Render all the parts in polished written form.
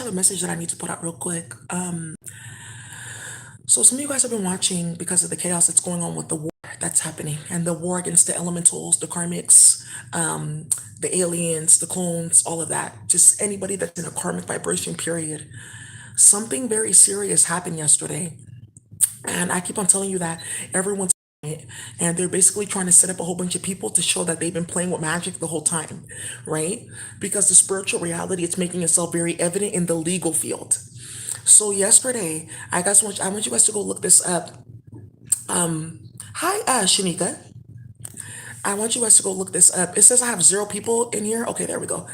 have a message that I need to put out real quick. So some of you guys have been watching because of the chaos that's going on with the war that's happening and the war against the elementals, the karmics, the aliens, the clones, all of that. Just anybody that's in a karmic vibration period. Something very serious happened yesterday. And I keep on telling you that everyone's it, and they're basically trying to set up a whole bunch of people to show that they've been playing with magic the whole time, right? Because the spiritual reality it's making itself very evident in the legal field. So yesterday, I want you guys to go look this up. Hi, Shanika. I want you guys to go look this up. It says I have 0 people in here. Okay, there we go.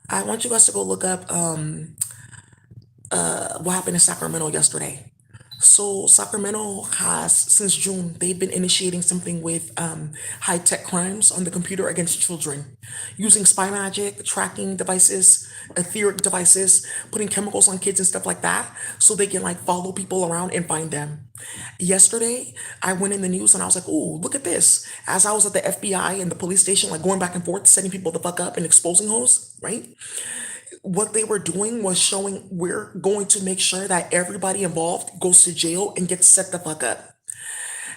I want you guys to go look up what happened in Sacramento yesterday. So Sacramento has, since June, they've been initiating something with high-tech crimes on the computer against children, using spy magic, tracking devices, etheric devices, putting chemicals on kids and stuff like that, so they can like follow people around and find them. Yesterday, I went in the news and I was like, "Ooh, look at this!" As I was at the FBI and the police station, like going back and forth, setting people the fuck up and exposing hoes, right? What they were doing was showing we're going to make sure that everybody involved goes to jail and gets set the fuck up.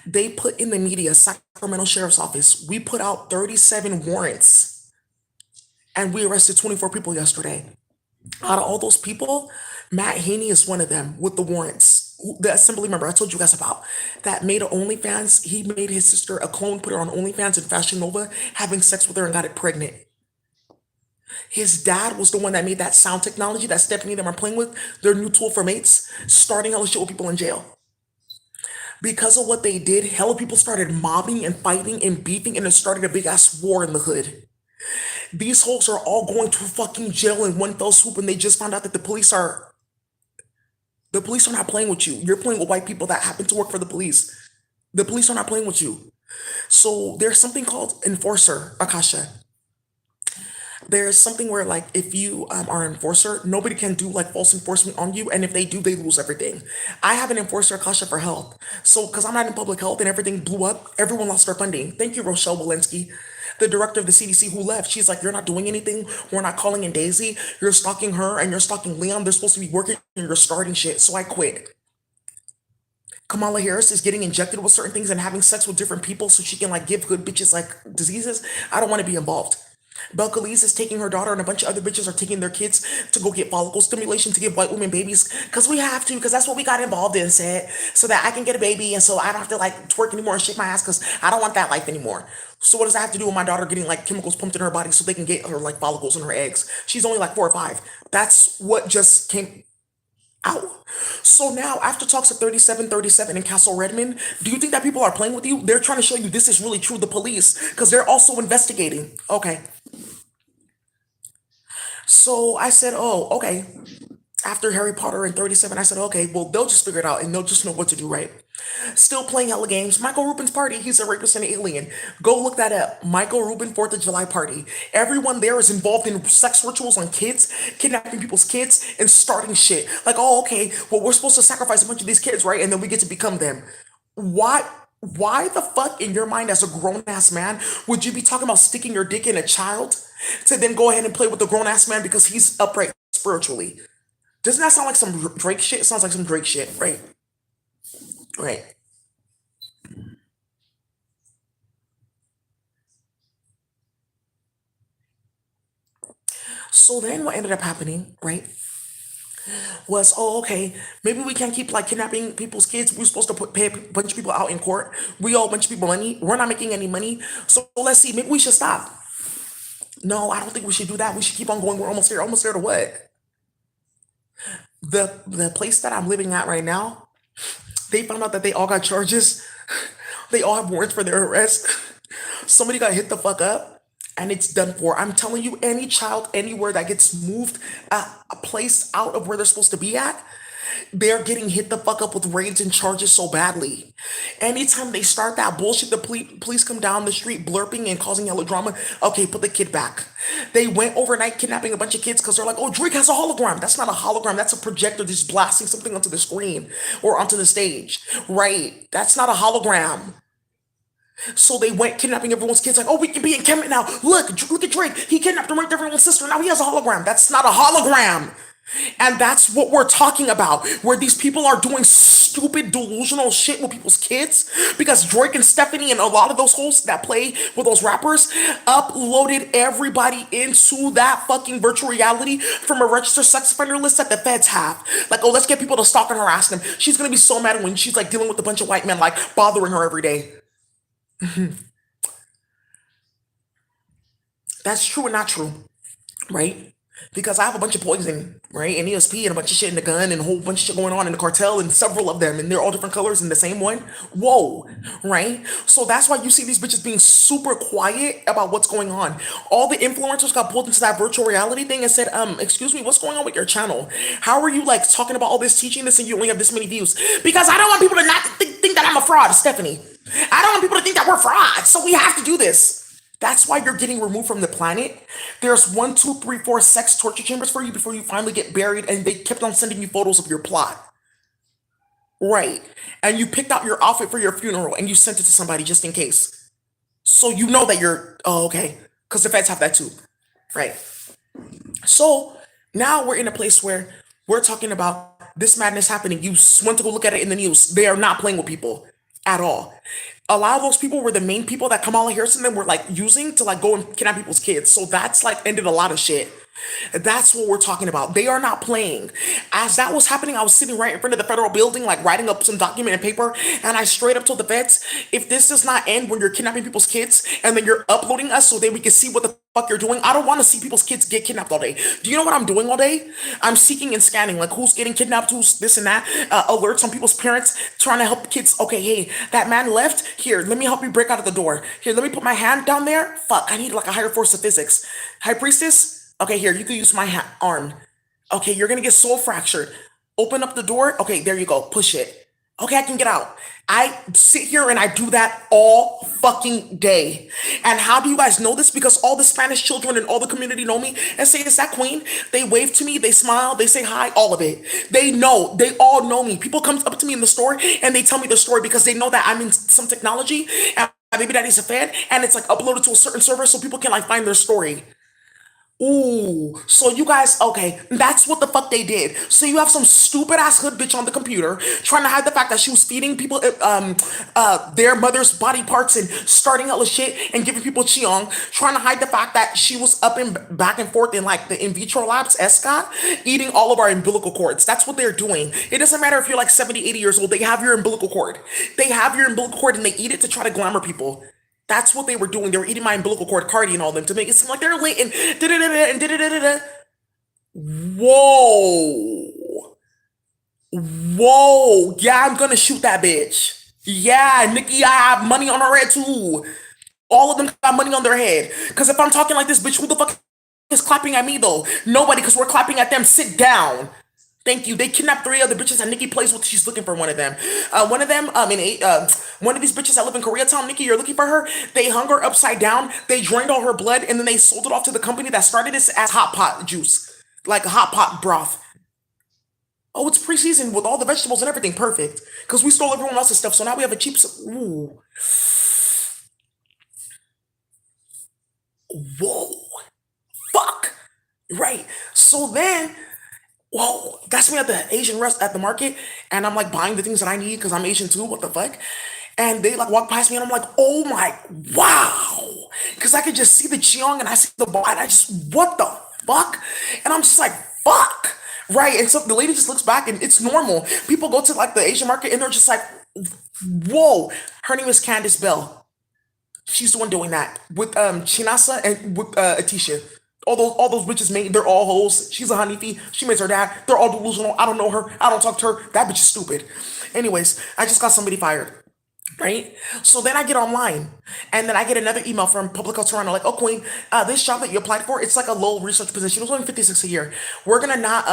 They put in the media, Sacramento Sheriff's Office, we put out 37 warrants and we arrested 24 people yesterday. Out of all those people, Matt Haney is one of them with the warrants. The assembly member I told you guys about that made an OnlyFans. He made his sister a clone, put her on OnlyFans in Fashion Nova, having sex with her and got it pregnant. His dad was the one that made that sound technology that Stephanie and them are playing with, their new tool for mates, starting hella shit with people in jail. Because of what they did, hella people started mobbing and fighting and beefing, and it started a big ass war in the hood. These hoes are all going to fucking jail in one fell swoop, and they just found out that the police are not playing with you. You're playing with white people that happen to work for the police. The police are not playing with you. So there's something called enforcer, Akasha. There's something where like if you are an enforcer, nobody can do like false enforcement on you, and if they do, they lose everything. I have an enforcer, Akasha, for health. So because I'm not in public health and everything blew up, everyone lost their funding. Thank you, Rochelle Walensky, the director of the CDC who left. She's like, you're not doing anything. We're not calling in Daisy. You're stalking her and you're stalking Leon. They're supposed to be working and you're starting shit. So I quit. Kamala Harris is getting injected with certain things and having sex with different people so she can like give good bitches like diseases. I don't want to be involved. Belcalis is taking her daughter and a bunch of other bitches are taking their kids to go get follicle stimulation to give white women babies because we have to because that's what we got involved in said so that I can get a baby and so I don't have to like twerk anymore and shake my ass because I don't want that life anymore. So what does that have to do with my daughter getting like chemicals pumped in her body so they can get her like follicles in her eggs? She's only like 4 or 5. That's what just came out. So now, after talks of 3737 in Castle Redmond, do you think that people are playing with you? They're trying to show you this is really true, the police, because they're also investigating. Okay. So I said, oh, okay. After Harry Potter and 37, I said, okay, well, they'll just figure it out and they'll just know what to do, right? Still playing hella games. Michael Rubin's party, he's a rapist and alien. Go look that up. Michael Rubin, 4th of July party. Everyone there is involved in sex rituals on kids, kidnapping people's kids, and starting shit. Like, oh, okay, well, we're supposed to sacrifice a bunch of these kids, right? And then we get to become them. Why? Why the fuck in your mind as a grown ass man would you be talking about sticking your dick in a child to then go ahead and play with the grown ass man because he's upright spiritually? Doesn't that sound like some Drake shit? It sounds like some Drake shit, right? Right. So then what ended up happening, right, was, oh, okay, maybe we can't keep like kidnapping people's kids. We're supposed to pay a bunch of people out in court. We owe a bunch of people money. We're not making any money. So let's see, maybe we should stop. No, I don't think we should do that. We should keep on going. We're almost here. Almost there to what? The place that I'm living at right now, they found out that they all got charges. They all have warrants for their arrest. Somebody got hit the fuck up and it's done for. I'm telling you, any child anywhere that gets moved a place out of where they're supposed to be at, they're getting hit the fuck up with raids and charges so badly. Anytime they start that bullshit, the police come down the street blurping and causing yellow drama. Okay, put the kid back. They went overnight kidnapping a bunch of kids because they're like, oh, Drake has a hologram. That's not a hologram. That's a projector just blasting something onto the screen or onto the stage. Right. That's not a hologram. So they went kidnapping everyone's kids, like, oh, we can be in Kemet now. Look at Drake. He kidnapped and raped everyone's sister. Now he has a hologram. That's not a hologram. And that's what we're talking about, where these people are doing stupid, delusional shit with people's kids. Because Drake and Stephanie and a lot of those hosts that play with those rappers uploaded everybody into that fucking virtual reality from a registered sex offender list that the feds have. Like, oh, let's get people to stalk and harass them. She's gonna be so mad when she's like dealing with a bunch of white men like bothering her every day. That's true and not true, right? Because I have a bunch of poison, right? And ESP and a bunch of shit in the gun and a whole bunch of shit going on in the cartel and several of them, and they're all different colors in the same one. Whoa, right? So that's why you see these bitches being super quiet about what's going on. All the influencers got pulled into that virtual reality thing and said, excuse me, what's going on with your channel? How are you like talking about all this, teaching this, and you only have this many views? Because I don't want people to not think that I'm a fraud, Stephanie. I don't want people to think that we're frauds, so we have to do this. That's why you're getting removed from the planet. There's one, two, three, four sex torture chambers for you before you finally get buried, and they kept on sending you photos of your plot. Right. And you picked out your outfit for your funeral and you sent it to somebody just in case. So you know that you're, oh, okay. Because the feds have that too. Right. So now we're in a place where we're talking about this madness happening. You went to go look at it in the news. They are not playing with people at all. A lot of those people were the main people that Kamala Harris and them were like using to like go and kidnap people's kids. So that's like ended a lot of shit. That's what we're talking about. They are not playing. As that was happening, I was sitting right in front of the federal building, like writing up some document and paper, and I straight up told the feds, if this does not end when you're kidnapping people's kids and then you're uploading us so that we can see what the fuck you're doing, I don't want to see people's kids get kidnapped all day. Do you know what I'm doing all day? I'm seeking and scanning, like who's getting kidnapped, who's this and that, alerts on people's parents, trying to help kids. Okay, hey, that man left. Here, let me help you break out of the door. Here, let me put my hand down there. Fuck, I need like a higher force of physics. High priestess, okay, here, you can use my arm. Okay, you're gonna get soul fractured. Open up the door. Okay, there you go. Push it. Okay, I can get out. I sit here and I do that all fucking day. And how do you guys know this? Because all the Spanish children and all the community know me and say, is that queen? They wave to me, they smile, they say hi, all of it. They know, they all know me. People come up to me in the store and they tell me the story because they know that I'm in some technology and my baby daddy's a fan and it's like uploaded to a certain server so people can like find their story. Ooh, so you guys, okay, that's what the fuck they did. So you have some stupid ass hood bitch on the computer trying to hide the fact that she was feeding people their mother's body parts and starting all the shit and giving people Cheong, trying to hide the fact that she was up and back and forth in like the in vitro labs, ESCOT, eating all of our umbilical cords. That's what they're doing. It doesn't matter if you're like 70, 80 years old, they have your umbilical cord. They have your umbilical cord and they eat it to try to glamour people. That's what they were doing. They were eating my umbilical cord, Cardi, and all them to make it seem like they're late and da da da da and da da da da. Whoa, whoa, yeah, I'm gonna shoot that bitch. Yeah, Nikki, I have money on her head too. All of them got money on their head. Cause if I'm talking like this, bitch, who the fuck is clapping at me though? Nobody, cause we're clapping at them. Sit down. Thank you. They kidnapped three other bitches that Nikki plays with. She's looking for one of them. One of them, one of these bitches that live in Koreatown. Nikki, you're looking for her. They hung her upside down. They drained all her blood, and then they sold it off to the company that started this as hot pot juice, like a hot pot broth. Oh, it's pre-seasoned with all the vegetables and everything. Perfect. Because we stole everyone else's stuff, so now we have a cheap. Ooh, whoa, fuck. Right. So then whoa, that's me at the Asian rest at the market, and I'm like buying the things that I need because I'm Asian too. What the fuck? And they like walk past me, and I'm like, oh my, wow, because I could just see the cheong and I see the bar, and I just what the fuck, and I'm just like fuck, right? And so the lady just looks back, and it's normal. People go to like the Asian market, and they're just like, whoa. Her name is Candice Bell. She's the one doing that with Chinasa and with Atisha. All those bitches made, they're all hoes. She's a honeybee. She makes her dad. They're all delusional. I don't know her. I don't talk to her. That bitch is stupid. Anyways, I just got somebody fired. Right? So then I get online and then I get another email from Public Health Toronto like, oh Queen, this job that you applied for, it's like a low research position. It was only 56 a year. We're gonna not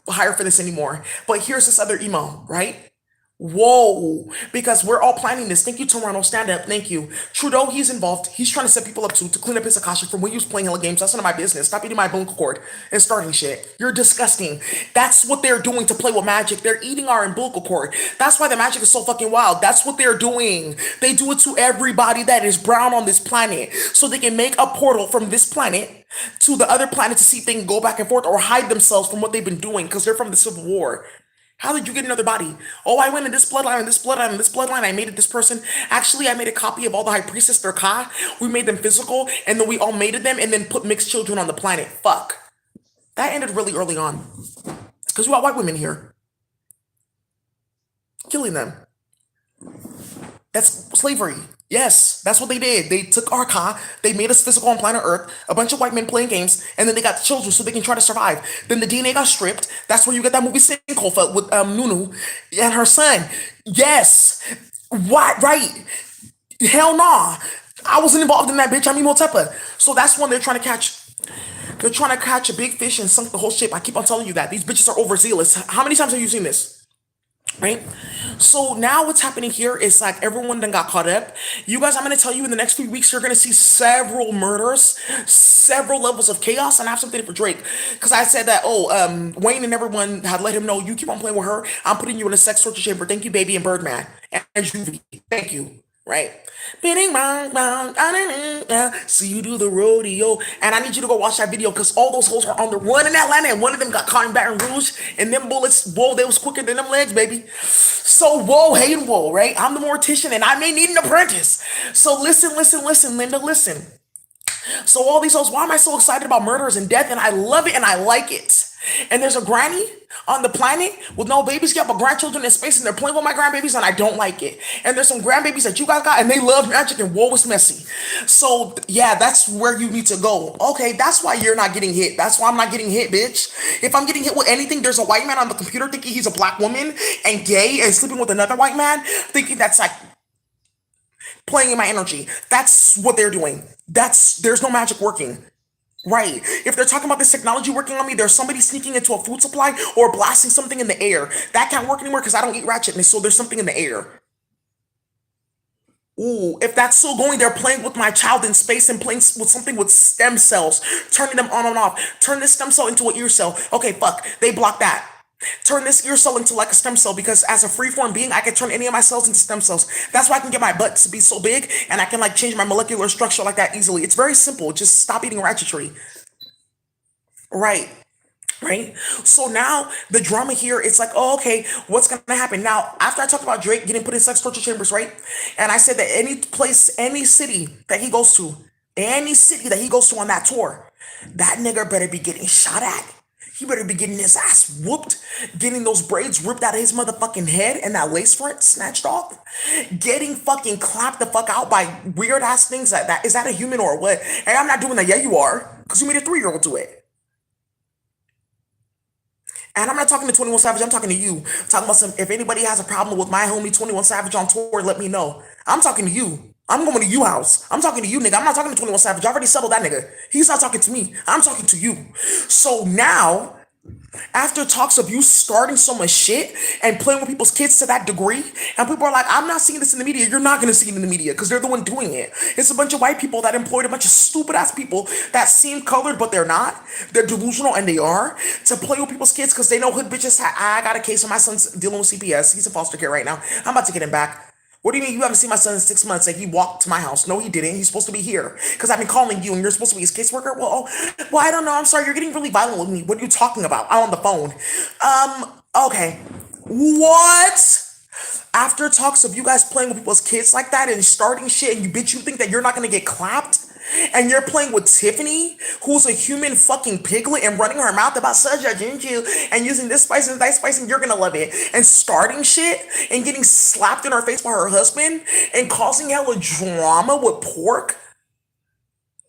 hire for this anymore. But here's this other email, right? Whoa, because we're all planning this. Thank you, Toronto. Stand up. Thank you. Trudeau, he's involved. He's trying to set people up too to clean up his Akasha from when he was playing hella games. That's none of my business. Stop eating my umbilical cord and starting shit. You're disgusting. That's what they're doing to play with magic. They're eating our umbilical cord. That's why the magic is so fucking wild. That's what they're doing. They do it to everybody that is brown on this planet so they can make a portal from this planet to the other planet to see if they can go back and forth or hide themselves from what they've been doing because they're from the Civil War. How did you get another body? Oh, I went in this bloodline, in this bloodline, in this bloodline. I made it this person. Actually, I made a copy of all the high priestess, their Ka. We made them physical, and then we all mated them and then put mixed children on the planet. Fuck. That ended really early on. Because we got white women here. Killing them. That's slavery. Yes, that's what they did. They took our Ka, they made us physical on planet Earth, a bunch of white men playing games, and then they got the children so they can try to survive. Then the DNA got stripped. That's where you get that movie Sinkhole with Nunu and her son. Yes. What? Right. Hell nah. I wasn't involved in that bitch. I'm Imhotep. So that's when they're trying to catch. They're trying to catch a big fish and sunk the whole ship. I keep on telling you that. These bitches are overzealous. How many times have you seen this? Right? So now what's happening here is like everyone then got caught up. You guys, I'm gonna tell you in the next few weeks, you're gonna see several murders, several levels of chaos, and I have something for Drake. Because I said that, Wayne and everyone had let him know you keep on playing with her. I'm putting you in a sex torture chamber. Thank you, baby, and Birdman. And Juvie. Thank you. Right? Bing, bang, bang, see you do the rodeo. And I need you to go watch that video because all those hoes are on the run in Atlanta, and one of them got caught in Baton Rouge, and them bullets, whoa, they was quicker than them legs, baby. So whoa, hey, whoa, right? I'm the mortician and I may need an apprentice. So listen, Linda, listen. So all these hoes, why am I so excited about murders and death? And I love it and I like it. And there's a granny on the planet with no babies yet, but grandchildren in space, and they're playing with my grandbabies, and I don't like it. And there's some grandbabies that you guys got, and they love magic, and whoa, it's messy. So yeah, that's where you need to go. Okay, that's why you're not getting hit. That's why I'm not getting hit, bitch. If I'm getting hit with anything, there's a white man on the computer thinking he's a black woman and gay and sleeping with another white man, thinking that's like playing in my energy. That's what they're doing. There's no magic working. Right. If they're talking about this technology working on me, there's somebody sneaking into a food supply or blasting something in the air. That can't work anymore because I don't eat ratchetness, so there's something in the air. Ooh, if that's still going, they're playing with my child in space and playing with something with stem cells, turning them on and off. Turn this stem cell into an ear cell. Okay, fuck. They block that. Turn this ear cell into like a stem cell because as a freeform being, I can turn any of my cells into stem cells. That's why I can get my butt to be so big and I can like change my molecular structure like that easily. It's very simple. Just stop eating ratchetry. Right. Right. So now the drama here, it's like, oh, okay, what's gonna happen now? After I talked about Drake getting put in sex torture chambers, right? And I said that any place, any city that he goes to, any city that he goes to on that tour, that nigga better be getting shot at. He better be getting his ass whooped, getting those braids ripped out of his motherfucking head and that lace front snatched off, getting fucking clapped the fuck out by weird ass things like that. Is that a human or what? And I'm not doing that. Yeah, you are, because you made a 3-year-old do it. And I'm not talking to 21 Savage, I'm talking to you. I'm talking about some, if anybody has a problem with my homie 21 Savage on tour, let me know. I'm talking to you. I'm going to you house. I'm talking to you, nigga. I'm not talking to 21 Savage. I already settled that nigga. He's not talking to me. I'm talking to you. So now, after talks of you starting so much shit and playing with people's kids to that degree, and people are like, I'm not seeing this in the media. You're not going to see it in the media because they're the one doing it. It's a bunch of white people that employed a bunch of stupid ass people that seem colored, but they're not. They're delusional and they are to play with people's kids because they know hood bitches. I got a case of my son's dealing with CPS. He's in foster care right now. I'm about to get him back. What do you mean you haven't seen my son in 6 months and he walked to my house? No, he didn't. He's supposed to be here. Because I've been calling you and you're supposed to be his caseworker. Well, I don't know. I'm sorry. You're getting really violent with me. What are you talking about? I'm on the phone. Okay. What? After talks of you guys playing with people's kids like that and starting shit and you bitch, you think that you're not gonna get clapped? And you're playing with Tiffany, who's a human fucking piglet, and running her mouth about such a ginger and using this spice and that spice, and you're gonna love it. And starting shit and getting slapped in her face by her husband and causing hella drama with pork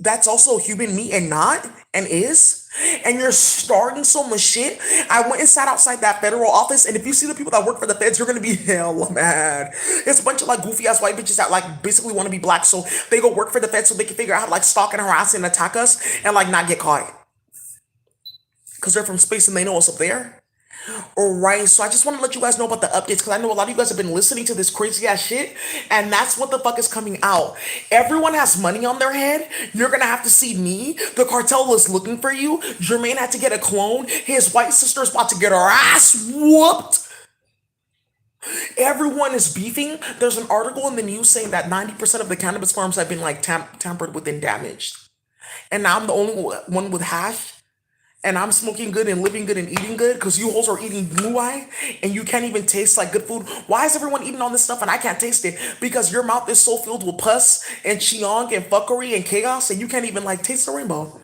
that's also human meat and not and is, and you're starting so much shit. I went and sat outside that federal office, and if you see the people that work for the feds, you're gonna be hella mad. It's a bunch of like goofy ass white bitches that like basically want to be black, so they go work for the feds so they can figure out how to like stalk and harass and attack us and like not get caught because they're from space and they know us up there. All right, so I just want to let you guys know about the updates because I know a lot of you guys have been listening to this crazy ass shit, and that's what the fuck is coming out. Everyone has money on their head. You're gonna have to see me. The cartel was looking for you. Jermaine had to get a clone. His white sister's about to get her ass whooped. Everyone is beefing. There's an article in the news saying that 90% of the cannabis farms have been like tampered with and damaged. And now I'm the only one with hash. And I'm smoking good and living good and eating good because you hoes are eating blue eye and you can't even taste like good food. Why is everyone eating all this stuff and I can't taste it? Because your mouth is so filled with pus and chiong and fuckery and chaos and you can't even like taste the rainbow.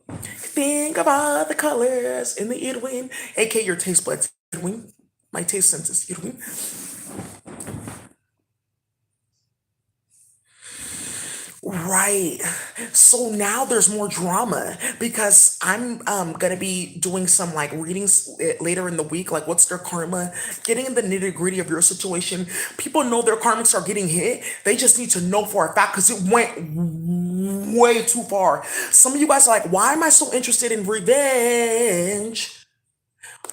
Think about the colors in the Edwin, aka your taste buds. Edwin, my taste senses. Edwin. Right. So now there's more drama because I'm gonna be doing some like readings later in the week, like what's their karma, getting in the nitty gritty of your situation. People know their karmics are getting hit. They just need to know for a fact because it went way too far. Some of you guys are like, why am I so interested in revenge?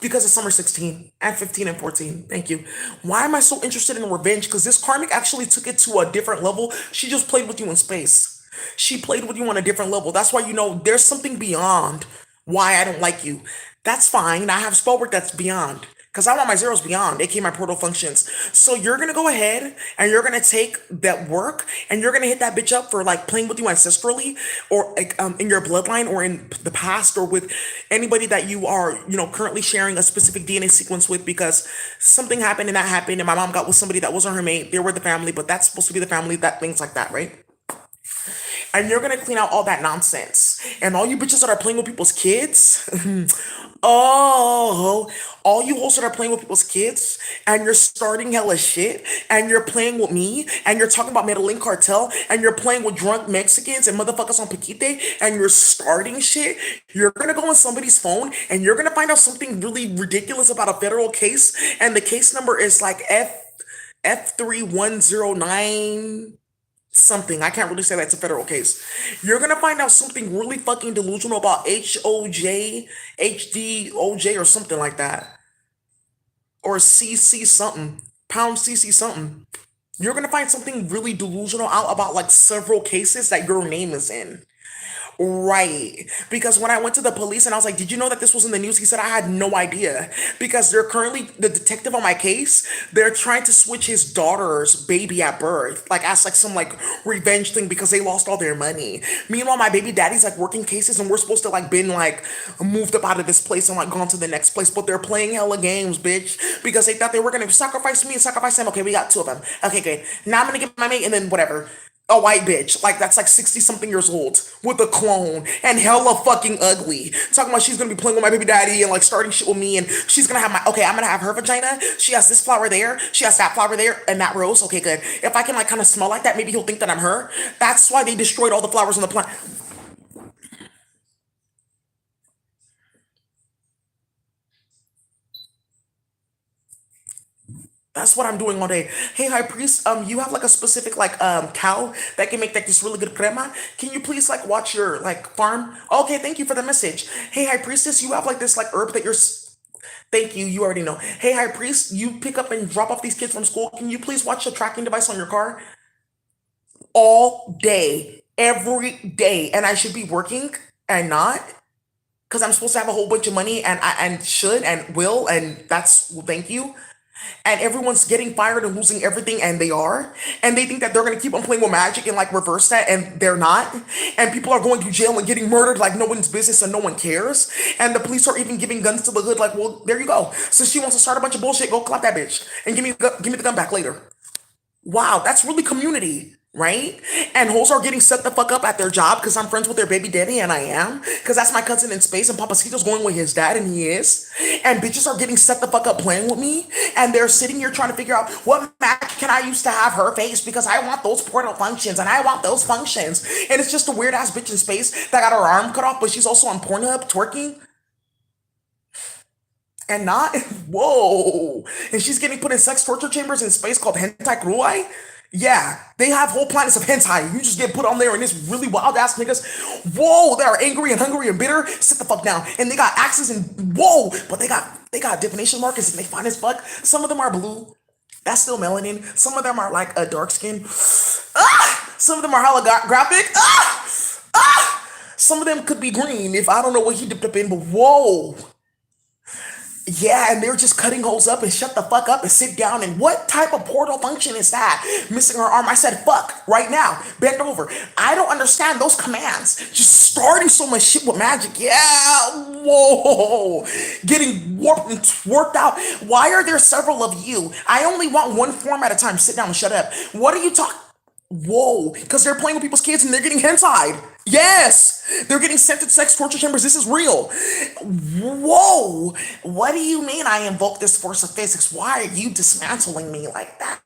Because it's summer 16 and 15 and 14. Thank you. Why am I so interested in revenge? Because this karmic actually took it to a different level. She just played with you in space. She played with you on a different level. That's why you know there's something beyond why I don't like you. That's fine. I have spell work that's beyond. Because I want my zeros beyond, aka my portal functions. So you're gonna go ahead and you're gonna take that work and you're gonna hit that bitch up for like playing with you ancestrally or like in your bloodline or in the past or with anybody that you are, currently sharing a specific DNA sequence with because something happened and that happened and my mom got with somebody that wasn't her mate. They were the family, but that's supposed to be the family, that things like that, right? And you're gonna clean out all that nonsense. And all you bitches that are playing with people's kids, oh, all you hoes that are playing with people's kids, and you're starting hella shit, and you're playing with me, and you're talking about Medellin cartel, and you're playing with drunk Mexicans and motherfuckers on Paquite, and you're starting shit. You're gonna go on somebody's phone, and you're gonna find out something really ridiculous about a federal case, and the case number is like F3109 something. I can't really say that's a federal case. You're gonna find out something really fucking delusional about HOJ, HDOJ, or something like that, or CC something, pound CC something. You're gonna find something really delusional out about like several cases that your name is in. Right. Because when I went to the police and I was like, did you know that this was in the news? He said, I had no idea. Because they're currently, the detective on my case, they're trying to switch his daughter's baby at birth, like as like some like revenge thing because they lost all their money. Meanwhile, my baby daddy's like working cases and we're supposed to like been like moved up out of this place and like gone to the next place. But they're playing hella games, bitch. Because they thought they were going to sacrifice me and sacrifice him. Okay, we got two of them. Okay, good. Now I'm going to get my mate and then whatever a white bitch, like that's like 60 something years old with a clone and hella fucking ugly. Talking about she's gonna be playing with my baby daddy and like starting shit with me and she's gonna have my okay, I'm gonna have her vagina. She has this flower there, she has that flower there, and that rose. Okay, good. If I can like kind of smell like that, maybe he'll think that I'm her. That's why they destroyed all the flowers on the plant. That's what I'm doing all day. Hey, high priest, you have like a specific like cow that can make like this really good crema. Can you please like watch your like farm? Okay, thank you for the message. Hey, high priestess, you have like this like herb that thank you. You already know. Hey, high priest, you pick up and drop off these kids from school. Can you please watch the tracking device on your car all day, every day? And I should be working and not because I'm supposed to have a whole bunch of money and I and should and will and that's well, thank you. And everyone's getting fired and losing everything, and they are. And they think that they're gonna keep on playing with magic and like reverse that, and they're not. And people are going to jail and getting murdered like no one's business and no one cares. And the police are even giving guns to the hood, like, well, there you go. So she wants to start a bunch of bullshit, go clap that bitch and give me the gun back later. Wow, that's really community, right? And hoes are getting set the fuck up at their job because I'm friends with their baby daddy, and I am. Because that's my cousin in space, and Papacito's going with his dad, and he is. And bitches are getting set the fuck up playing with me, and they're sitting here trying to figure out what match can I use to have her face because I want those portal functions, and I want those functions. And it's just a weird ass bitch in space that got her arm cut off, but she's also on Pornhub twerking and not whoa, and she's getting put in sex torture chambers in space called hentai kruai. Yeah, they have whole planets of hentai. You just get put on there and it's really wild ass niggas. Whoa, they're angry and hungry and bitter. Sit the fuck down. And they got axes and whoa, but they got They got divination markers and they fine as fuck. Some of them are blue. That's still melanin. Some of them are like a dark skin. Ah! Some of them are holographic. Ah! Ah! Some of them could be green if I don't know what he dipped up in, but whoa. Yeah, and they're just cutting holes up and shut the fuck up and sit down. And what type of portal function is that? Missing her arm. I said, fuck, right now. Bend over. I don't understand those commands. Just starting so much shit with magic. Yeah, whoa. Getting warped and worked out. Why are there several of you? I only want one form at a time. Sit down and shut up. What are you talking? Whoa, because they're playing with people's kids and they're getting hentai. Yes, they're getting sent to sex torture chambers. This is real. Whoa, what do you mean I invoke this force of physics? Why are you dismantling me like that?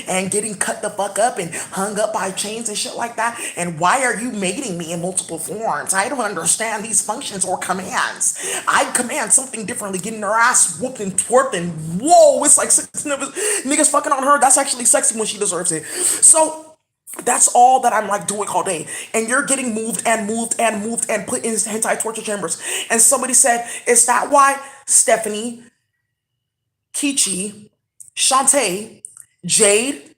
And getting cut the fuck up and hung up by chains and shit like that? And why are you mating me in multiple forms? I don't understand these functions or commands. I command something differently, getting her ass whooped and twerked and whoa, it's like six niggas fucking on her. That's actually sexy when she deserves it. So, that's all that I'm like doing all day. And you're getting moved and moved and moved and put in hentai torture chambers. And somebody said, is that why Stephanie, Kichi, Shantae, Jade,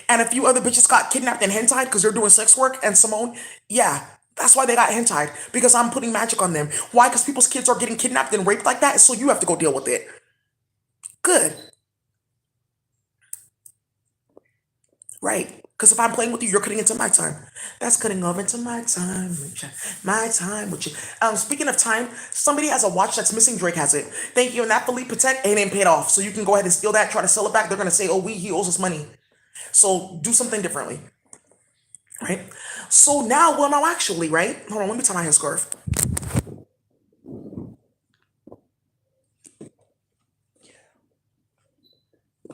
and a few other bitches got kidnapped and hentai because they're doing sex work? And Simone, yeah, that's why they got hentai. Because I'm putting magic on them. Why? Because people's kids are getting kidnapped and raped like that, so you have to go deal with it. Good. Right. Because if I'm playing with you, you're cutting into my time. That's cutting over into my time with you. Speaking of time, somebody has a watch that's missing. Drake has it. Thank you. And that Philippe Patek ain't paid off. So you can go ahead and steal that, try to sell it back. They're going to say, oh, he owes us money. So do something differently. Right? So now, well, now actually, right? Hold on, let me tie my headscarf.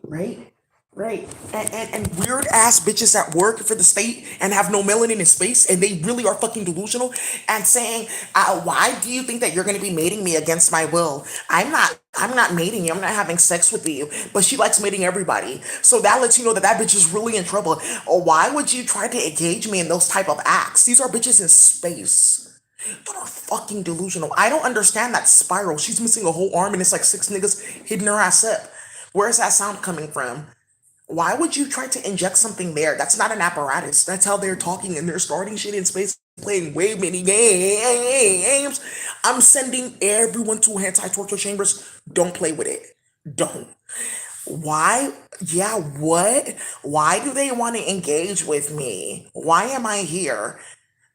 Right? Right. And weird ass bitches that work for the state and have no melanin in space and they really are fucking delusional and saying, why do you think that you're gonna be mating me against my will? I'm not mating you, I'm not having sex with you. But she likes mating everybody. So that lets you know that that bitch is really in trouble. Or why would you try to engage me in those type of acts? These are bitches in space that are fucking delusional. I don't understand that spiral. She's missing a whole arm and it's like six niggas hitting her ass up. Where's that sound coming from? Why would you try to inject something there? That's not an apparatus. That's how they're talking and they're starting shit in space, playing way many games. I'm sending everyone to hentai torture chambers. Don't play with it. Don't. Why? Yeah, what? Why do they want to engage with me? Why am I here?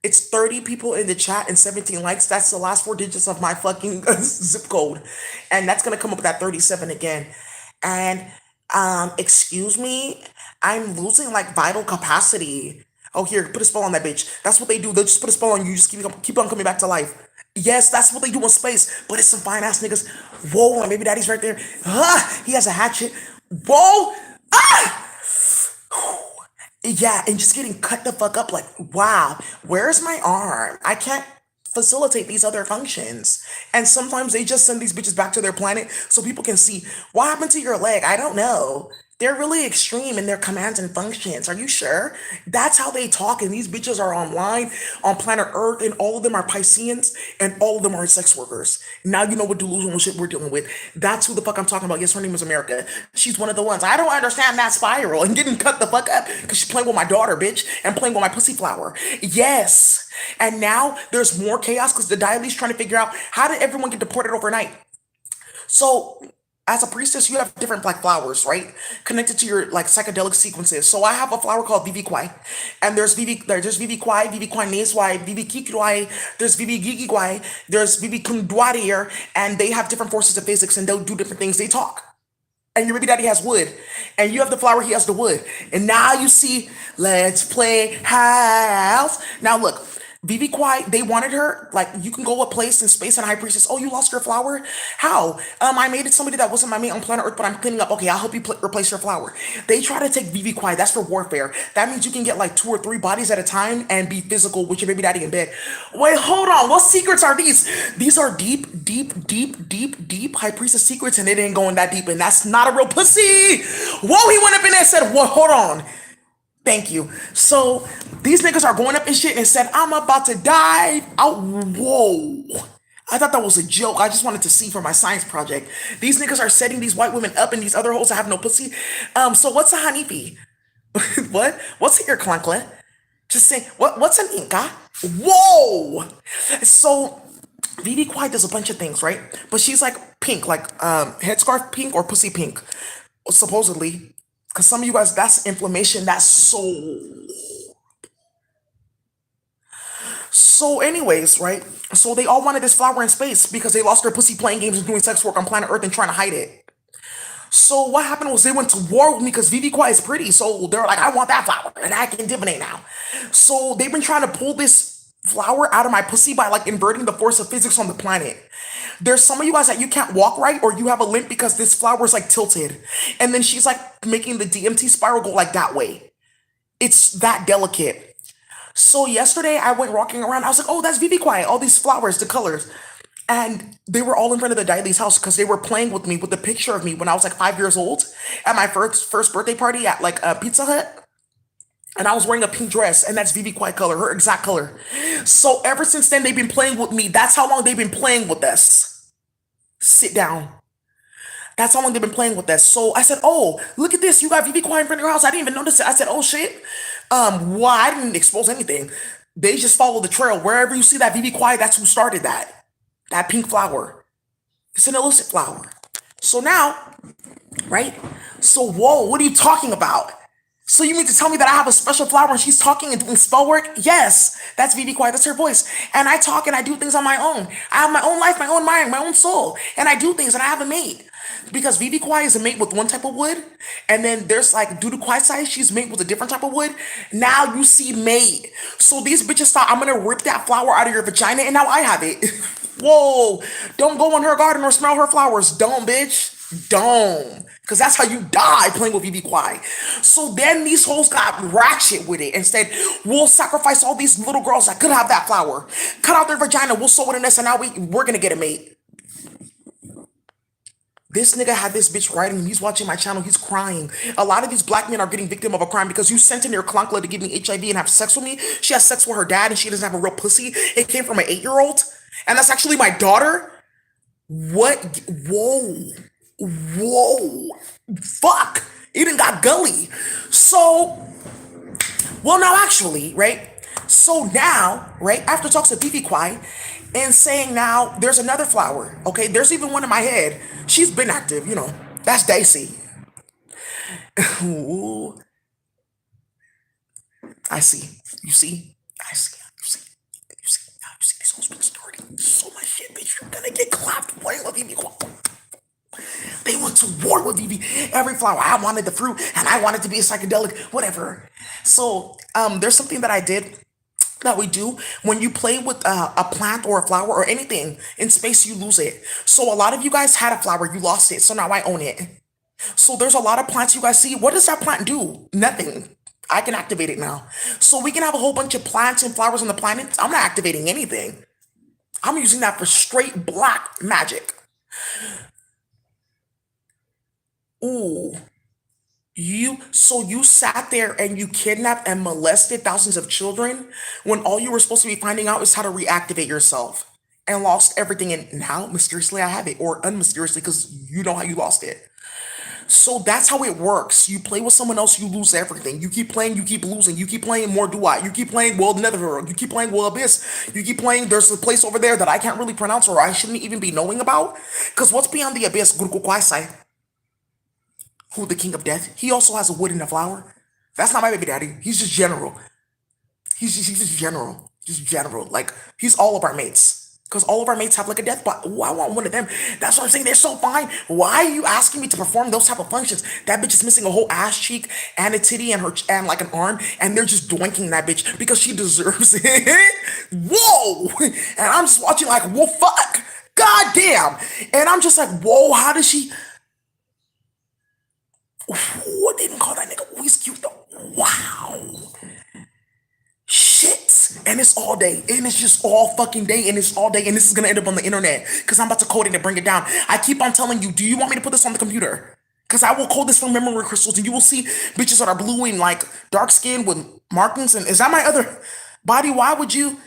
It's 30 people in the chat and 17 likes. That's the last four digits of my fucking zip code. And that's gonna come up with that 37 again. And excuse me, I'm losing like vital capacity. Oh, here, put a spell on that bitch. That's what they do. They'll just put a spell on you. You just keep on coming back to life. Yes, that's what they do in space. But it's some fine ass niggas. Whoa, my baby daddy's right there. Ah, he has a hatchet. Whoa! Ah! Yeah, and just getting cut the fuck up like, wow, where's my arm? I can't facilitate these other functions. And sometimes they just send these bitches back to their planet so people can see what happened to your leg. I don't know. They're really extreme in their commands and functions. Are you sure? That's how they talk. And these bitches are online on planet Earth, and all of them are Pisceans, and all of them are sex workers. Now you know what delusional shit we're dealing with. That's who the fuck I'm talking about. Yes, her name is America. She's one of the ones. I don't understand that spiral and getting cut the fuck up because she's playing with my daughter, bitch, and playing with my pussy flower. Yes. And now there's more chaos because the Dialy's trying to figure out how did everyone get deported overnight. So as a priestess, you have different black flowers, right? Connected to your like psychedelic sequences. So I have a flower called Vivi Kwai. And there's Vivi Kwai, Vivi Kwai Neswai, Vivi Kikwai, there's Vivi Gigi Kwai, there's Vivi Kundwadier, and they have different forces of physics and they'll do different things. They talk. And your baby daddy has wood. And you have the flower, he has the wood. And now you see, let's play house. Now look, Vivi Kwai, they wanted her, like, you can go a place in space and high priestess, oh, you lost your flower? How? I made it somebody that wasn't my mate on planet Earth, but I'm cleaning up. Okay, I'll help you replace your flower. They try to take Vivi Kwai, that's for warfare. That means you can get like 2 or 3 bodies at a time and be physical with your baby daddy in bed. Wait, hold on, what secrets are these? These are deep, deep, deep, deep, deep high priestess secrets, and it ain't going that deep, and that's not a real pussy. Whoa, he went up in there and said, what, hold on. Thank you. So these niggas are going up and shit and said, I'm about to die. Oh, whoa. I thought that was a joke. I just wanted to see for my science project. These niggas are setting these white women up and these other hoes that have no pussy. So what's a hanipi? What? What's a earclanklet? Just saying, what's an inca? Whoa! So Vivi Quai does a bunch of things, right? But she's like pink, like headscarf pink or pussy pink, supposedly. Because some of you guys, that's inflammation. That's so. Anyways, right? So they all wanted this flower in space because they lost their pussy playing games and doing sex work on planet Earth and trying to hide it. So what happened was they went to war with me because Vivi Quai is pretty. So they're like, I want that flower and I can divinate now. So they've been trying to pull this flower out of my pussy by like inverting the force of physics on the planet. There's some of you guys that you can't walk right or you have a limp because this flower is like tilted. And then she's like making the DMT spiral go like that way. It's that delicate. So yesterday I went walking around. I was like, oh, that's Vivi Quai. All these flowers, the colors. And they were all in front of the Diley's house because they were playing with me with the picture of me when I was like 5 years old at my first birthday party at like a Pizza Hut. And I was wearing a pink dress, and that's Vivi Quai color, her exact color. So ever since then, they've been playing with me. That's how long they've been playing with us. Sit down. That's how long they've been playing with us. So I said, "Oh, look at this! You got Vivi Quai in front of your house. I didn't even notice it." I said, "Oh shit." Well, I didn't expose anything. They just follow the trail. Wherever you see that Vivi Quai, that's who started that. That pink flower. It's an illicit flower. So now, right? So whoa, what are you talking about? So you mean to tell me that I have a special flower and she's talking and doing spell work? Yes, that's Vivi Quiet. That's her voice. And I talk and I do things on my own. I have my own life, my own mind, my own soul, and I do things and I have a mate. Because Vivi Quiet is a mate with one type of wood, and then there's like due to Quiet Size, she's mate with a different type of wood. Now you see mate. So these bitches thought I'm gonna rip that flower out of your vagina, and now I have it. Whoa! Don't go in her garden or smell her flowers. Don't, bitch. Don't. Because that's how you die playing with Vivi Kwai. So then these hoes got ratchet with it and said, we'll sacrifice all these little girls that could have that flower. Cut out their vagina, we'll sew it in this, and now we're gonna get a mate. This nigga had this bitch writing, he's watching my channel, he's crying. A lot of these black men are getting victim of a crime because you sent in your clunkla to give me HIV and have sex with me. She has sex with her dad and she doesn't have a real pussy. It came from an 8-year-old. And that's actually my daughter. What? Whoa. Whoa. Fuck. It done got gully. So, well, now actually, right? So now, right, after talks to Fifi Kwai and saying now there's another flower, okay? There's even one in my head. She's been active, you know. That's Daisy. Ooh, I see. You see? I see. You see? You see? Now you see these hoes been starting so much shit, bitch. You're gonna get clapped playing with Fifi Kwai. They went to war with Vivi. Every flower. I wanted the fruit and I wanted to be a psychedelic, whatever. So there's something that I did that we do when you play with a plant or a flower or anything in space, you lose it. So a lot of you guys had a flower, you lost it. So now I own it. So there's a lot of plants you guys see. What does that plant do? Nothing. I can activate it now. So we can have a whole bunch of plants and flowers on the planet. I'm not activating anything. I'm using that for straight black magic. Ooh. So you sat there and you kidnapped and molested thousands of children when all you were supposed to be finding out is how to reactivate yourself and lost everything and now mysteriously I have it or unmysteriously because you know how you lost it. So that's how it works. You play with someone else, you lose everything. You keep playing, you keep losing. You keep playing more do I. You keep playing World Netherworld. You keep playing World Abyss. You keep playing there's a place over there that I can't really pronounce or I shouldn't even be knowing about. Because what's beyond the abyss? Gurukwaisai, who the king of death. He also has a wood and a flower. That's not my baby daddy. He's just general. He's just general. Just general. Like he's all of our mates. Because all of our mates have like a death bot. Ooh, I want one of them. That's what I'm saying. They're so fine. Why are you asking me to perform those type of functions? That bitch is missing a whole ass cheek and a titty and her and like an arm, and they're just doinking that bitch because she deserves it. Whoa! And I'm just watching like, whoa, fuck, god damn. And I'm just like, whoa, how does she? What they even call that nigga? Oh, he's cute though. Wow. Shit. And it's all day. And it's just all fucking day. And it's all day. And this is gonna end up on the internet. Cause I'm about to code it and bring it down. I keep on telling you, do you want me to put this on the computer? Cause I will code this from memory crystals and you will see bitches that are blue and like dark skin with markings. And is that my other body? Why would you?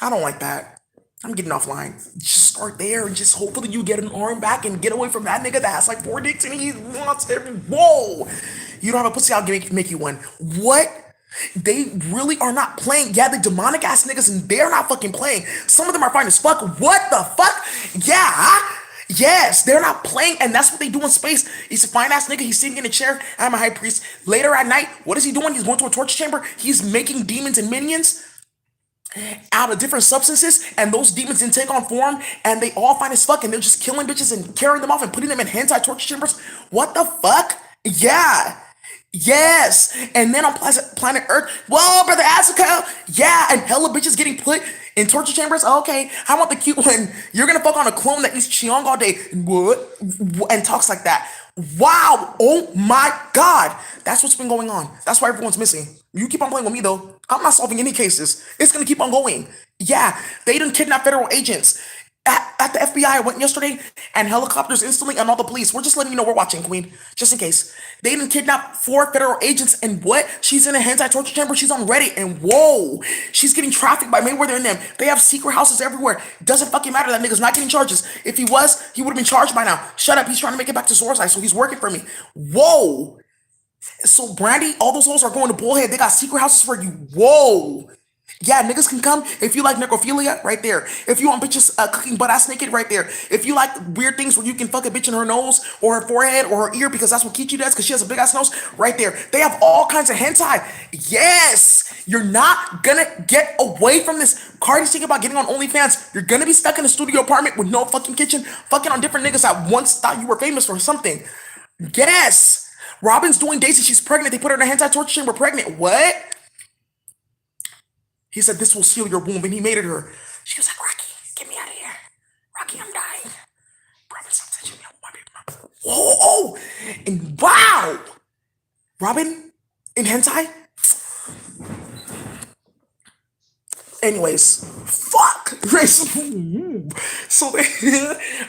I don't like that. I'm getting offline. Just start there and just hopefully you get an arm back and get away from that nigga that has like four dicks and he wants every. Whoa! You don't have a pussy, I'll make you one. What? They really are not playing. Yeah, the demonic ass niggas and they're not fucking playing. Some of them are fine as fuck. What the fuck? Yeah. Yes, they're not playing, and that's what they do in space. He's a fine ass nigga. He's sitting in a chair. I'm a high priest. Later at night, what is he doing? He's going to a torture chamber. He's making demons and minions out of different substances, and those demons then take on form, and they all fine as fuck, and they're just killing bitches and carrying them off and putting them in hentai torture chambers. What the fuck? Yeah. Yes. And then on planet Earth, whoa, brother Asuka. Yeah, and hella bitches getting put in torture chambers. Okay, how about the cute one? You're gonna fuck on a clone that eats Chiong all day. What? And talks like that. Wow. Oh my god. That's what's been going on. That's why everyone's missing. You keep on playing with me though. I'm not solving any cases. It's gonna keep on going. Yeah, they didn't kidnap federal agents. At the FBI, I went yesterday, and helicopters instantly and all the police. We're just letting you know we're watching, Queen, just in case. They didn't kidnap four federal agents, and what? She's in a hentai torture chamber. She's on Reddit, and whoa, she's getting trafficked by Mayweather and them. They have secret houses everywhere. Doesn't fucking matter. That nigga's not getting charges. If he was, he would have been charged by now. Shut up. He's trying to make it back to Sourceside, so he's working for me. Whoa. So Brandy, all those hoes are going to Bullhead. They got secret houses for you. Whoa. Yeah, niggas can come if you like necrophilia, right there. If you want bitches cooking butt ass naked, right there. If you like weird things where you can fuck a bitch in her nose or her forehead or her ear because that's what Kichi does because she has a big ass nose, right there. They have all kinds of hentai. Yes, you're not gonna get away from this. Cardi's thinking about getting on OnlyFans. You're gonna be stuck in a studio apartment with no fucking kitchen, fucking on different niggas that once thought you were famous for something. Yes. Robin's doing Daisy. She's pregnant. They put her in a hentai torture chamber pregnant. What? He said, this will seal your womb, and he made it her. She was like, Rocky, get me out of here. Rocky, I'm dying. Robin, stop touching me. My baby. Oh, oh, and wow. Robin in hentai? Anyways, fuck. So,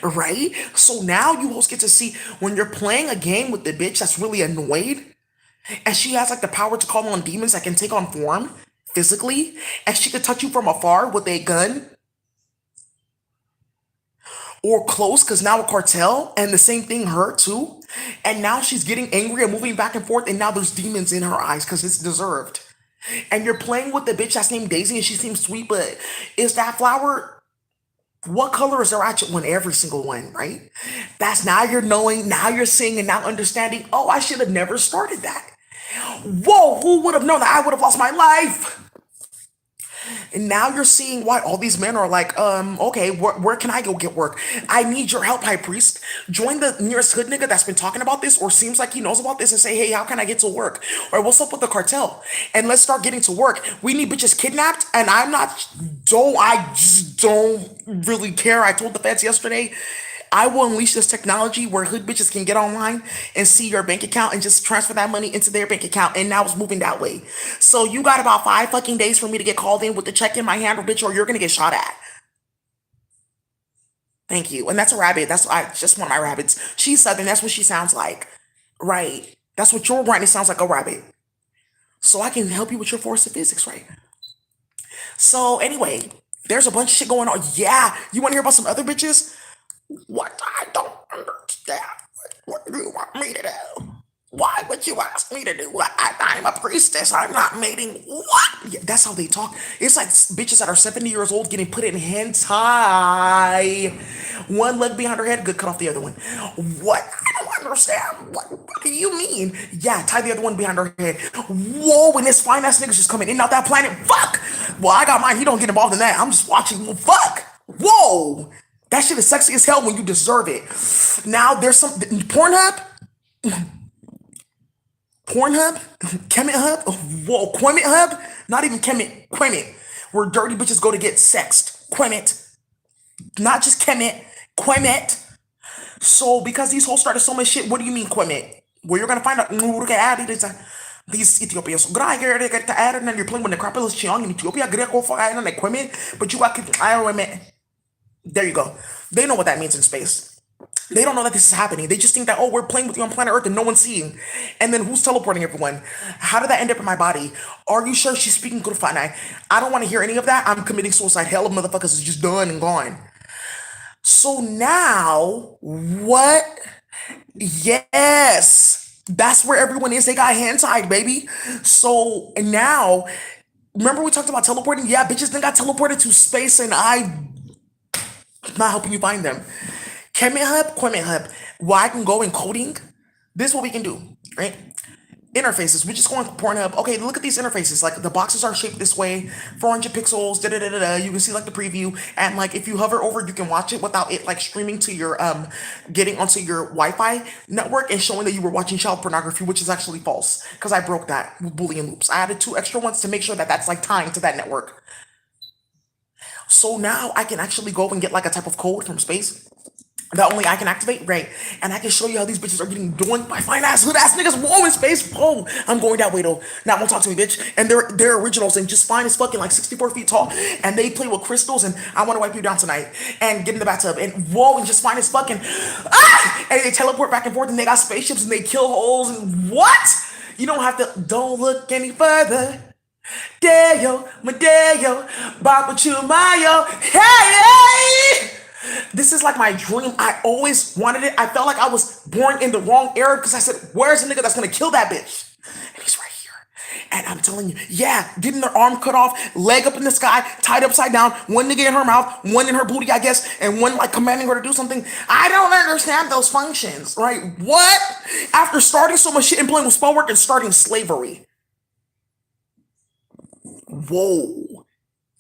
right? So now you hosts get to see when you're playing a game with the bitch that's really annoyed, and she has like the power to call on demons that can take on form physically, and she could touch you from afar with a gun or close because now a cartel and the same thing her too, and now she's getting angry and moving back and forth, and now there's demons in her eyes because it's deserved. And you're playing with the bitch that's named Daisy and she seems sweet, but is that flower, what color is the ratchet one? Every single one, right? That's now you're knowing, now you're seeing and now understanding, oh, I should have never started that. Whoa, who would have known that I would have lost my life? And now you're seeing why all these men are like, okay, where can I go get work? I need your help, high priest. Join the nearest hood nigga that's been talking about this or seems like he knows about this and say, hey, how can I get to work? Or what's up with the cartel? And let's start getting to work. We need bitches kidnapped, and I just don't really care. I told the feds yesterday, I will unleash this technology where hood bitches can get online and see your bank account and just transfer that money into their bank account. And now it's moving that way. So you got about 5 fucking days for me to get called in with the check in my hand, or bitch, or you're gonna get shot at. Thank you. And that's a rabbit. Just one of my rabbits. She's southern. That's what she sounds like. Right. That's what your brightness sounds like, a rabbit. So I can help you with your force of physics, right? So anyway, there's a bunch of shit going on. Yeah. You want to hear about some other bitches? What? I don't understand. What do you want me to do? Why would you ask me to do what? I'm a priestess. I'm not mating. What? Yeah, that's how they talk. It's like bitches that are 70 years old getting put in hentai. One leg behind her head, good, cut off the other one. What? I don't understand. What do you mean? Yeah, tie the other one behind her head. Whoa, and this fine ass niggas just coming in and out that planet. Fuck! Well, I got mine. He don't get involved in that. I'm just watching. Well, fuck! Whoa! That shit is sexy as hell when you deserve it. Now there's some Pornhub, Pornhub, Kemet Hub, whoa, Quemit Hub, not even Kemet, Quemit, where dirty bitches go to get sexed. Quemit, not just Kemet, Quemit. So because these hoes started so much shit, what do you mean Quemit? Well, you're gonna find out. These Ethiopians, and then you're playing with Necropolis Chiong in Ethiopia, but you got there you go. They know what that means in space. They don't know that this is happening. They just think that, oh, we're playing with you on planet Earth and no one's seeing. And then who's teleporting everyone? How did that end up in my body? Are you sure she's speaking good Fortnite? I don't want to hear any of that. I'm committing suicide. Hell of motherfuckers is just done and gone. So now, what? Yes. That's where everyone is. They got hand tied, baby. So now, remember we talked about teleporting? Yeah, bitches then got teleported to space and I'm not helping you find them. Comment Hub, where I can go in coding. This is what we can do, right? Interfaces. We just go on Pornhub. Okay, look at these interfaces. Like the boxes are shaped this way, 400 pixels. Da da da da da. You can see like the preview, and like if you hover over, you can watch it without it like streaming to your getting onto your Wi-Fi network and showing that you were watching child pornography, which is actually false because I broke that with Boolean loops. I added two extra ones to make sure that that's like tying to that network. So now I can actually go and get like a type of code from space that only I can activate, right? And I can show you how these bitches are getting doing by fine ass, hood ass niggas. Whoa, in space. Whoa, I'm going that way though. Now won't talk to me, bitch. And they're originals and just fine as fucking like 64 feet tall. And they play with crystals and I want to wipe you down tonight and get in the bathtub and whoa and just fine as fucking and they teleport back and forth and they got spaceships and they kill holes and what? You don't have to. Don't look any further. Deo, Medeo, Baba Chumayo. Hey, hey! This is like my dream. I always wanted it. I felt like I was born in the wrong era because I said, where's the nigga that's gonna kill that bitch? And he's right here. And I'm telling you, yeah, getting their arm cut off, leg up in the sky, tied upside down, one nigga in her mouth, one in her booty, I guess, and one like commanding her to do something. I don't understand those functions, right? What? After starting so much shit and playing with spell work and starting slavery. Whoa.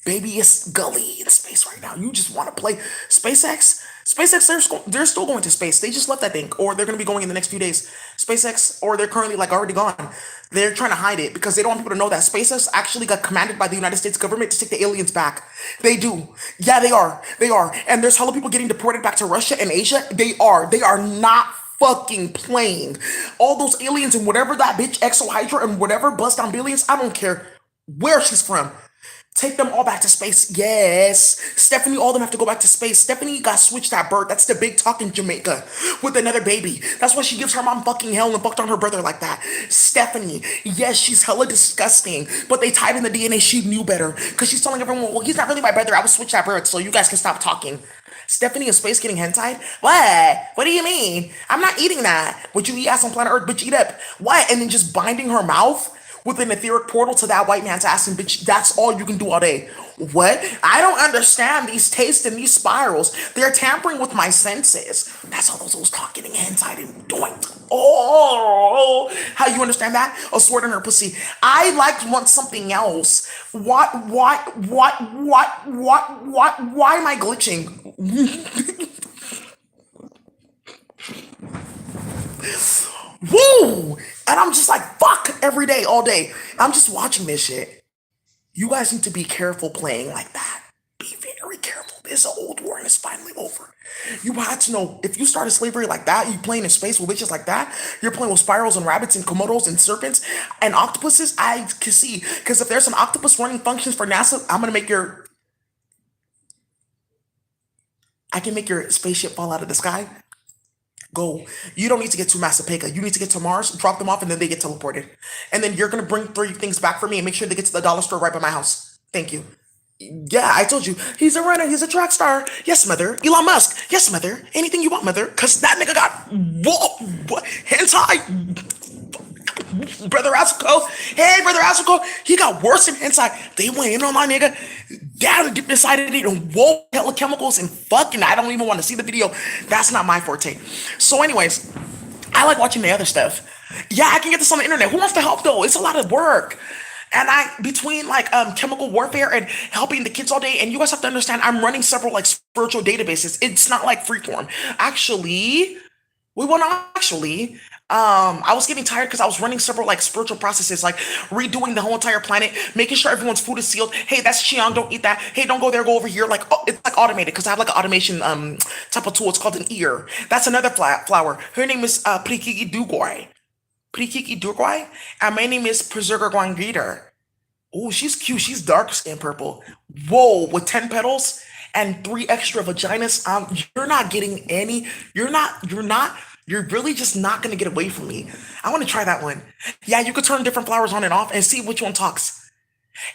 Baby, it's gully in space right now. You just want to play SpaceX. SpaceX, they're still going to space. They just left that thing, or they're going to be going in the next few days. SpaceX, or they're currently like already gone. They're trying to hide it because they don't want people to know that SpaceX actually got commanded by the United States government to take the aliens back. They do. Yeah, they are. They are. And there's hella people getting deported back to Russia and Asia. They are. They are not fucking playing. All those aliens and whatever that bitch Exo Hydra and whatever bust down billions, I don't care where she's from. Take them all back to space. Yes. Stephanie, all of them have to go back to space. Stephanie got switched at birth. That's the big talk in Jamaica with another baby. That's why she gives her mom fucking hell and fucked on her brother like that. Stephanie, yes, she's hella disgusting. But they tied in the DNA. She knew better. Because she's telling everyone, well, he's not really my brother. I was switched at birth, so you guys can stop talking. Stephanie in space getting hentai? What? What do you mean? I'm not eating that. What you eat ass on planet Earth, bitch, eat up. What? And then just binding her mouth with an etheric portal to that white man's ass and bitch, that's all you can do all day. What? I don't understand these tastes and these spirals. They're tampering with my senses. That's all those talk getting hentai and doing. Oh, how you understand that? A sword in her pussy. I like want something else. Why am I glitching? Woo! And I'm just like, fuck every day, all day. I'm just watching this shit. You guys need to be careful playing like that. Be very careful. This old war and it's finally over. You had to know if you started slavery like that, you playing in space with witches like that, you're playing with spirals and rabbits and komodos and serpents and octopuses. I can see because if there's an octopus running functions for NASA, I'm gonna make your I can make your spaceship fall out of the sky. Go. You don't need to get to Massapequa. You need to get to Mars, drop them off, and then they get teleported. And then you're gonna bring three things back for me and make sure they get to the dollar store right by my house. Thank you. Yeah, I told you. He's a runner. He's a track star. Yes, mother. Elon Musk. Yes, mother. Anything you want, mother. Cause that nigga got what? Hentai. Brother Asuko. Hey, Brother Asuko. He got worse than hentai. They went in on my nigga. Dad decided to eat and whoa hella chemicals and fucking. I don't even want to see the video. That's not my forte. So, anyways, I like watching the other stuff. Yeah, I can get this on the internet. Who wants to help though? It's a lot of work. And I between like chemical warfare and helping the kids all day, and you guys have to understand, I'm running several like spiritual databases. It's not like freeform. Actually, we want to actually. I was getting tired because I was running several like spiritual processes, like redoing the whole entire planet, making sure everyone's food is sealed. Hey, that's Chiang, don't eat that. Hey, don't go there, go over here. Like it's like automated because I have like an automation type of tool. It's called an ear. That's another flower. Her name is Prikiki Dugwai. Prikiki Dugwai. And my name is Preserver Gwangreader. Oh, she's cute. She's dark skin purple. Whoa, with 10 petals. and three extra vaginas. You're not getting any. You're really just not gonna get away from me. I want to try that one. Yeah, you could turn different flowers on and off and see which one talks.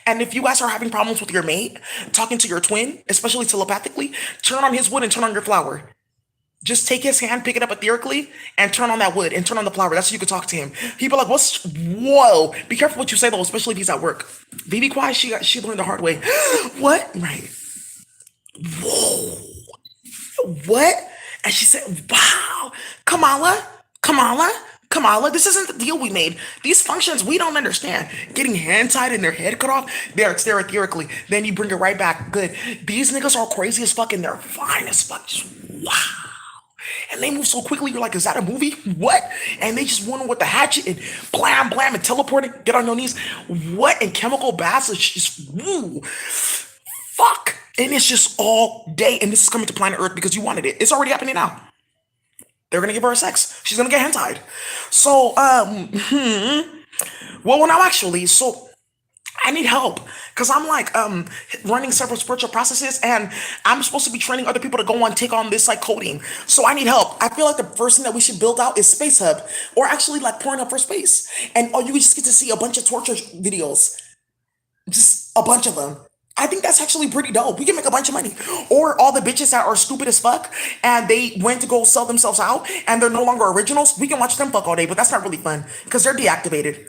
And if you guys are having problems with your mate talking to your twin, especially telepathically, turn on his wood and turn on your flower. Just take his hand, pick it up etherically, and turn on that wood and turn on the flower. That's so you can talk to him. People are like, what's whoa? Be careful what you say though, especially if he's at work. Baby quiet, she learned the hard way. What? Right. Whoa. What? And she said, wow, Kamala, Kamala, Kamala, this isn't the deal we made. These functions we don't understand. Getting hand tied and their head cut off, there it's there etherically. Then you bring it right back. Good. These niggas are crazy as fuck and they're fine as fuck. Just wow. And they move so quickly, you're like, is that a movie? What? And they just went with the hatchet and blam, blam, and teleporting, get on your knees. What? And chemical baths is just, woo, fuck. And it's just all day. And this is coming to planet Earth because you wanted it. It's already happening now. They're gonna give her sex. She's gonna get hentai. So, well, now actually, so I need help because I'm like running several spiritual processes and I'm supposed to be training other people to go on take on this like coding. So I need help. I feel like the first thing that we should build out is Space Hub or actually like pouring up for space. And you just get to see a bunch of torture videos, just a bunch of them. I think that's actually pretty dope. We can make a bunch of money. Or all the bitches that are stupid as fuck and they went to go sell themselves out and they're no longer originals. We can watch them fuck all day, but that's not really fun because they're deactivated.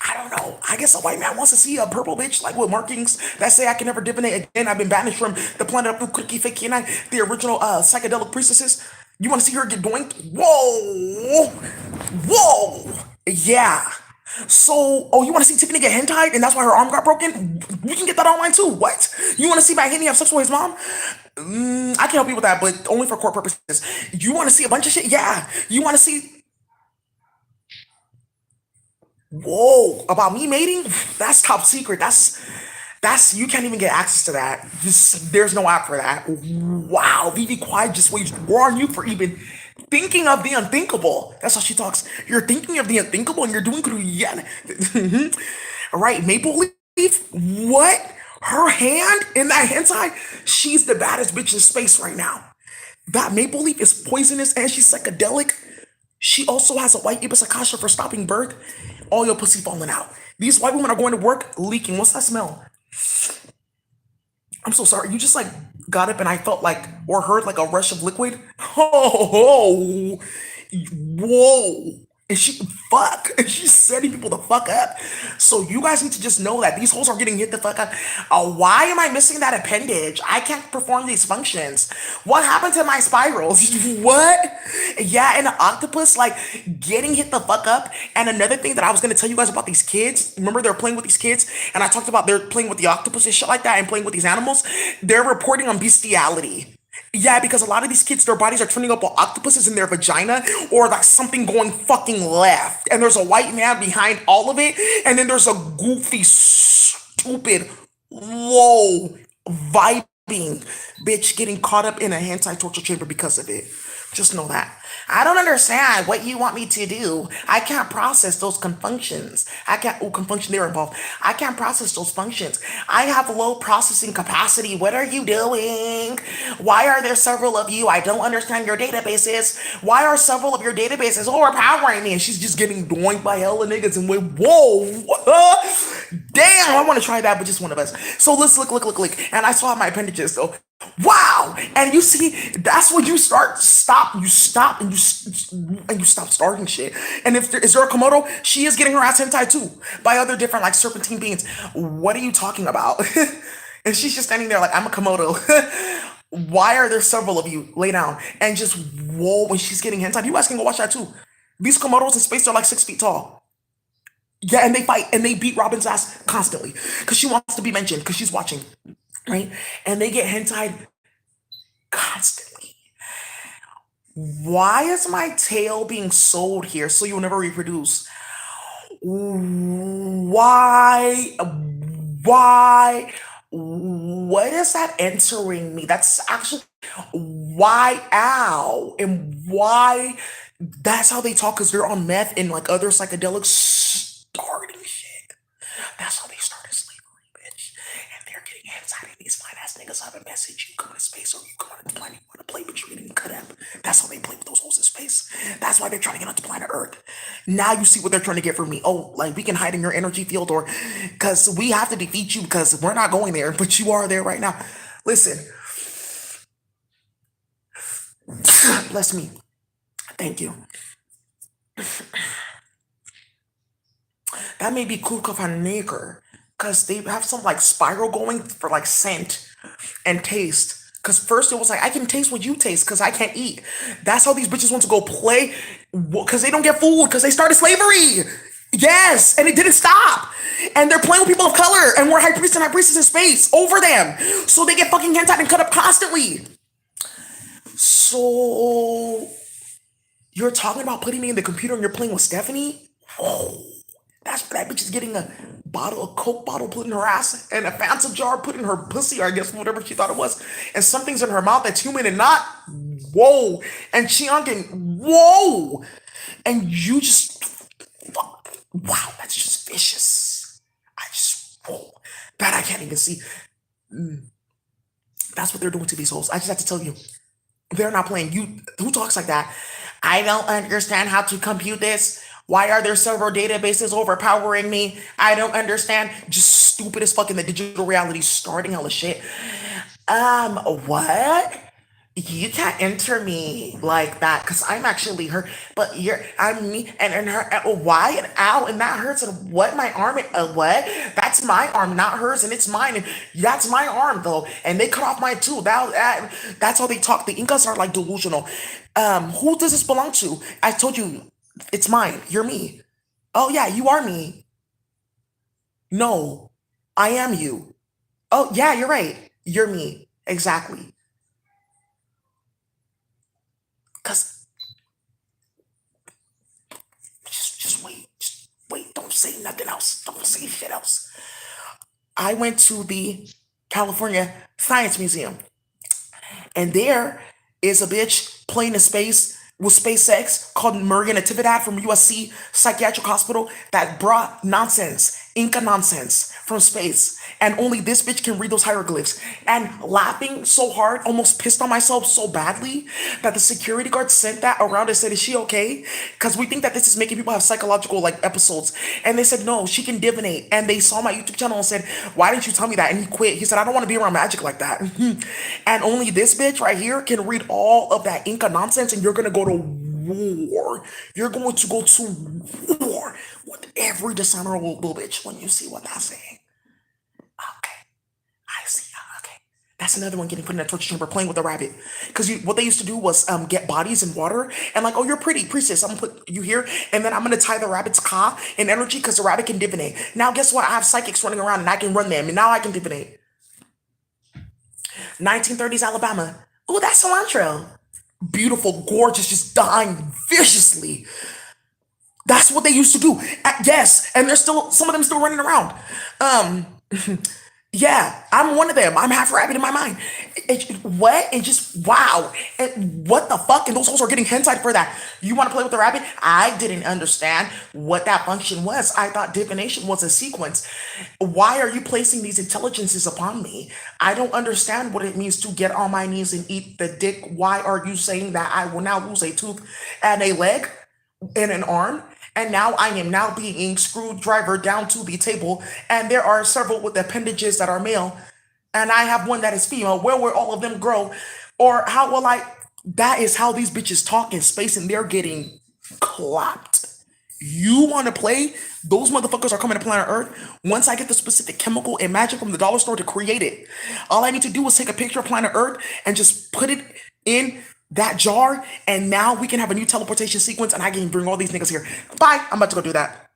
I don't know. I guess a white man wants to see a purple bitch like with markings that say I can never divinate again. I've been banished from the planet of Ukiki Fake, the original psychedelic priestesses. You want to see her get doinked? Whoa! Whoa! Yeah. So, oh, you want to see Tiffany get hentai and that's why her arm got broken? We can get that online too. What? You want to see Mahaney have sex with his mom? I can help you with that, but only for court purposes. You want to see a bunch of shit? Yeah. You want to see whoa, about me mating? That's top secret. That's you can't even get access to that. There's no app for that. Wow, Vivi Quiet just waged war on you for even thinking of the unthinkable. That's how she talks. You're thinking of the unthinkable and you're doing yeah. All right, Maple Leaf. What? Her hand in that hentai? She's the baddest bitch in space right now. That Maple Leaf is poisonous and she's psychedelic. She also has a white Ibis Akasha for stopping birth. All your pussy falling out. These white women are going to work leaking. What's that smell? I'm so sorry. You just like got up and I felt like or heard like a rush of liquid. Oh, whoa. And she fuck. And she's setting people the fuck up. So you guys need to just know that these hoes are getting hit the fuck up. Why am I missing that appendage? I can't perform these functions. What happened to my spirals? What? Yeah, and the octopus like getting hit the fuck up. And another thing that I was gonna tell you guys about these kids. Remember they're playing with these kids, and I talked about they're playing with the octopus and shit like that, and playing with these animals. They're reporting on bestiality. Yeah, because a lot of these kids, their bodies are turning up with octopuses in their vagina, or like something going fucking left. And there's a white man behind all of it, and then there's a goofy, stupid, low, vibing bitch getting caught up in a hentai torture chamber because of it. Just know that. I don't understand what you want me to do. I can't process those functions. I can't, oh, confunction, they're involved. I can't process those functions. I have low processing capacity. What are you doing? Why are there several of you? I don't understand your databases. Why are several of your databases overpowering me? And she's just getting doinked by hella niggas and wait, whoa, damn, I want to try that, but just one of us. So let's look. And I saw my appendages though. Wow! And you see, that's when you stop, and you stop starting shit. And if there is there a Komodo, she is getting her ass hentai too by other different like serpentine beings. What are you talking about? And she's just standing there like I'm a Komodo. Why are there several of you? Lay down and just whoa when she's getting hentai. You guys can go watch that too. These Komodos in space are like 6 feet tall. Yeah, and they fight and they beat Robin's ass constantly because she wants to be mentioned because she's watching, right? And they get hentai constantly. Why is my tail being sold here so you'll never reproduce? Why? Why? What is that entering me? That's actually why, ow, and why that's how they talk because they're on meth and like other psychedelics starting shit. That's how they started slavery. inside of these fine ass niggas have a message. You come into space or you come on the planet, you want to play, but you didn't cut up. That's how they play with those holes in space. That's why they're trying to get onto planet Earth. Now you see what they're trying to get from me. Oh, like we can hide in your energy field, or because we have to defeat you because we're not going there, but you are there right now. Listen, bless me. Thank you. That may be Kuka van Naker because they have some like spiral going for like scent and taste. Because first it was like, I can taste what you taste because I can't eat. That's how these bitches want to go play because they don't get food because they started slavery. Yes, and it didn't stop. And they're playing with people of color, and we're high priests and high priestesses in space over them. So they get fucking hentai and cut up constantly. So you're talking about putting me in the computer and you're playing with Stephanie? Whoa. That bitch is getting a bottle, a Coke bottle put in her ass, and a Fanta jar put in her pussy, or I guess whatever she thought it was, and something's in her mouth that's human and not. Whoa. And Chiankin, whoa. And you just, wow, that's just vicious. I just, whoa. That I can't even see. That's what they're doing to these hoes. I just have to tell you, they're not playing. You, who talks like that? I don't understand how to compute this. Why are there several databases overpowering me? I don't understand. Just stupid as fucking the digital reality starting hella shit. What? You can't enter me like that because I'm actually her, but I'm me and her. Why and ow and that hurts and what my arm? What? That's my arm, not hers, and it's mine. And that's my arm though, and they cut off mine too. That's how they talk. The Incas are like delusional. Who does this belong to? I told you, it's mine. You're me. Oh yeah, you are me. No, I am you. Oh yeah, you're right. You're me. Exactly. Cause just wait. Just wait. Don't say nothing else. Don't say shit else. I went to the California Science Museum, and there is a bitch playing in space with SpaceX called Maria Natividad from USC Psychiatric Hospital that brought nonsense, Inca nonsense from space. And only this bitch can read those hieroglyphs. And laughing so hard, almost pissed on myself so badly that the security guard sent that around and said, is she okay? Because we think that this is making people have psychological like episodes. And they said, no, she can divinate. And they saw my YouTube channel and said, why didn't you tell me that? And he quit. He said, I don't want to be around magic like that. And only this bitch right here can read all of that Inca nonsense, and you're going to go to war. You're going to go to war with every dishonorable little bitch when you see what I'm saying. Okay, I see. Okay, that's another one getting put in a torture chamber playing with a rabbit. Because what they used to do was get bodies in water and like, oh, you're pretty, priestess. I'm gonna put you here, and then I'm gonna tie the rabbit's ka in energy because the rabbit can divinate. Now, guess what? I have psychics running around and I can run them, and now I can divinate. 1930s Alabama. Oh, that's cilantro. Beautiful, gorgeous, just dying viciously. That's what they used to do. Yes, and there's still some of them still running around. Um, yeah, I'm one of them. I'm half rabbit in my mind. What? And just wow. And what the fuck? And those hoes are getting hentai for that. You want to play with the rabbit? I didn't understand what that function was. I thought divination was a sequence. Why are you placing these intelligences upon me? I don't understand what it means to get on my knees and eat the dick. Why are you saying that I will now lose a tooth and a leg and an arm? And now I am now being screwdriver down to the table, and there are several with appendages that are male, and I have one that is female. Where will all of them grow? Or how will I? That is how these bitches talk in space, and they're getting clapped. You want to play? Those motherfuckers are coming to planet Earth. Once I get the specific chemical and magic from the dollar store to create it, all I need to do is take a picture of planet Earth and just put it in that jar, and now we can have a new teleportation sequence, and I can bring all these niggas here. Bye. I'm about to go do that.